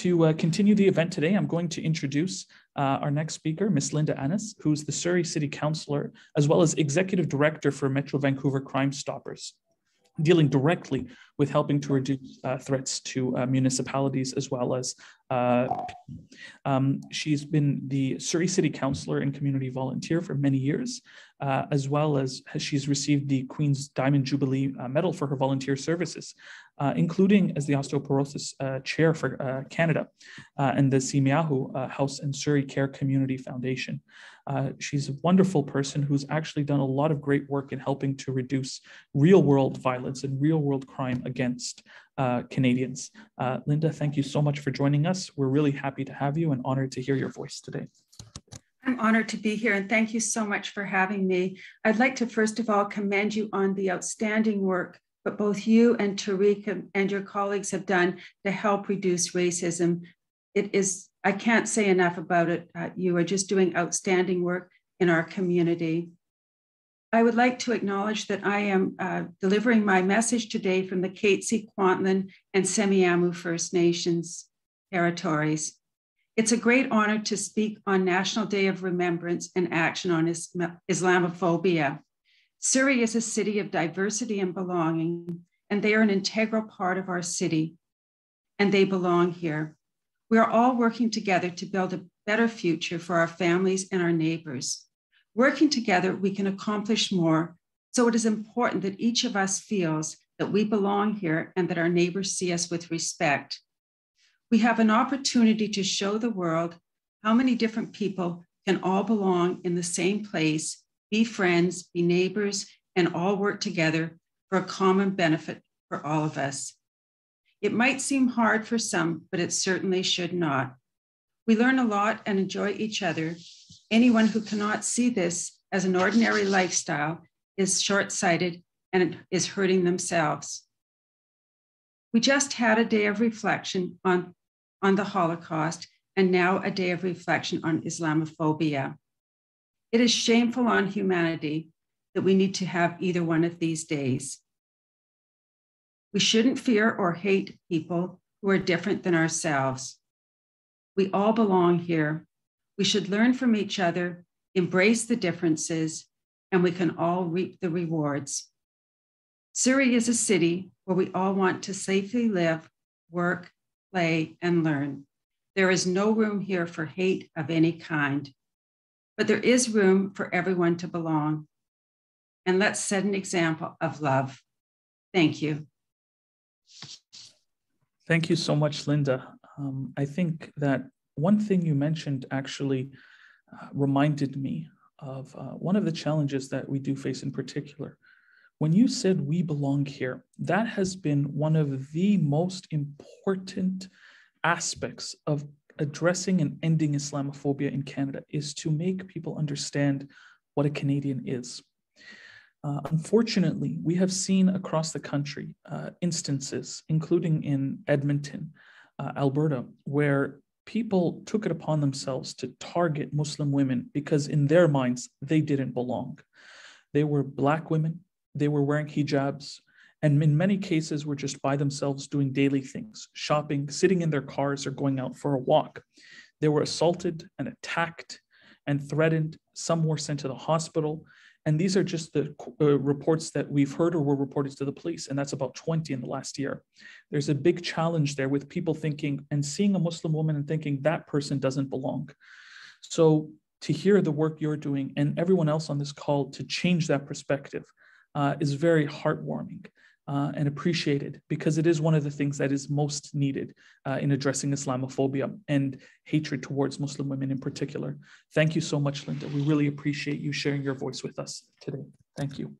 To continue the event today, I'm going to introduce our next speaker, Ms. Linda Annis, who's the Surrey City Councillor, as well as Executive Director for Metro Vancouver Crime Stoppers, dealing directly with helping to reduce threats to municipalities as well as she's been the Surrey City Councillor and Community Volunteer for many years, as well as she's received the Queen's Diamond Jubilee Medal for her volunteer services, including as the Osteoporosis Chair for Canada and the Simiahu House and Surrey Care Community Foundation. She's a wonderful person who's actually done a lot of great work in helping to reduce real-world violence and real-world crime against Canadians. Linda, thank you so much for joining us. We're really happy to have you and honored to hear your voice today. I'm honored to be here and thank you so much for having me. I'd like to first of all commend you on the outstanding work that both you and Tariq and your colleagues have done to help reduce racism. I can't say enough about it. You are just doing outstanding work in our community. I would like to acknowledge that I am delivering my message today from the Katzie, Kwantlen, and Semiahmoo First Nations territories. It's a great honor to speak on National Day of Remembrance and Action on Islamophobia. Surrey is a city of diversity and belonging, and they are an integral part of our city, and they belong here. We are all working together to build a better future for our families and our neighbors. Working together, we can accomplish more, so it is important that each of us feels that we belong here and that our neighbors see us with respect. We have an opportunity to show the world how many different people can all belong in the same place, be friends, be neighbors, and all work together for a common benefit for all of us. It might seem hard for some, but it certainly should not. We learn a lot and enjoy each other. Anyone who cannot see this as an ordinary lifestyle is short-sighted and is hurting themselves. We just had a day of reflection on the Holocaust and now a day of reflection on Islamophobia. It is shameful on humanity that we need to have either one of these days. We shouldn't fear or hate people who are different than ourselves. We all belong here. We should learn from each other, embrace the differences, and we can all reap the rewards. Surrey is a city where we all want to safely live, work, play, and learn. There is no room here for hate of any kind, but there is room for everyone to belong. And let's set an example of love. Thank you. Thank you so much, Linda. I think that one thing you mentioned actually reminded me of one of the challenges that we do face in particular. When you said we belong here, that has been one of the most important aspects of addressing and ending Islamophobia in Canada, is to make people understand what a Canadian is. Unfortunately, we have seen across the country instances, including in Edmonton, Alberta, where people took it upon themselves to target Muslim women because in their minds, they didn't belong. They were Black women, they were wearing hijabs, and in many cases were just by themselves doing daily things, shopping, sitting in their cars or going out for a walk. They were assaulted and attacked and threatened. Some were sent to the hospital. And these are just the reports that we've heard or were reported to the police, and that's about 20 in the last year. There's a big challenge there with people thinking and seeing a Muslim woman and thinking that person doesn't belong. So to hear the work you're doing and everyone else on this call to change that perspective is very heartwarming and appreciated, because it is one of the things that is most needed in addressing Islamophobia and hatred towards Muslim women in particular. Thank you so much, Linda. We really appreciate you sharing your voice with us today. Thank you.